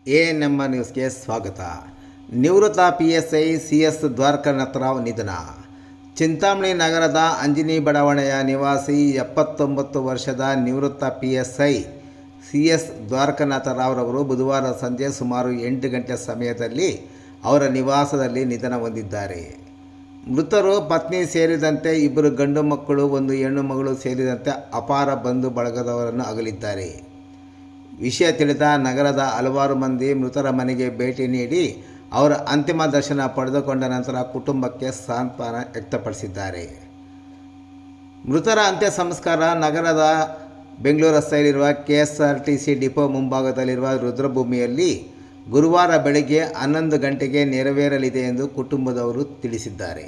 ANM ನ್ಯೂಸ್ಗೆ ಸ್ವಾಗತ. ನಿವೃತ್ತ PSI CS ದ್ವಾರಕನಾಥರಾವ್ ನಿಧನ. ಚಿಂತಾಮಣಿ ನಗರದ ಅಂಜನಿ ಬಡಾವಣೆಯ ನಿವಾಸಿ 79 ವರ್ಷದ ನಿವೃತ್ತ PSI CS ದ್ವಾರಕನಾಥರಾವ್ರವರು ಬುಧವಾರ ಸಂಜೆ ಸುಮಾರು 8 ಗಂಟೆ ಸಮಯದಲ್ಲಿ ಅವರ ನಿವಾಸದಲ್ಲಿ ನಿಧನ ಹೊಂದಿದ್ದಾರೆ. ಮೃತರು ಪತ್ನಿ ಸೇರಿದಂತೆ 2 ಗಂಡು ಮಕ್ಕಳು, 1 ಹೆಣ್ಣು ಮಗಳು ಸೇರಿದಂತೆ ಅಪಾರ ಬಂಧು ಬಳಗದವರನ್ನು ಅಗಲಿದ್ದಾರೆ. ವಿಷಯ ತಿಳಿದ ನಗರದ ಹಲವಾರು ಮಂದಿ ಮೃತರ ಮನೆಗೆ ಭೇಟಿ ನೀಡಿ ಅವರ ಅಂತಿಮ ದರ್ಶನ ಪಡೆದುಕೊಂಡ ನಂತರ ಕುಟುಂಬಕ್ಕೆ ಸಾಂತ್ವನ ವ್ಯಕ್ತಪಡಿಸಿದ್ದಾರೆ. ಮೃತರ ಅಂತ್ಯ ಸಂಸ್ಕಾರ ನಗರದ ಬೆಂಗಳೂರು ರಸ್ತೆಯಲ್ಲಿರುವ KSRTC ಡಿಪೋ ಮುಂಭಾಗದಲ್ಲಿರುವ ರುದ್ರಭೂಮಿಯಲ್ಲಿ ಗುರುವಾರ ಬೆಳಗ್ಗೆ 11 ಗಂಟೆಗೆ ನೆರವೇರಲಿದೆ ಎಂದು ಕುಟುಂಬದವರು ತಿಳಿಸಿದ್ದಾರೆ.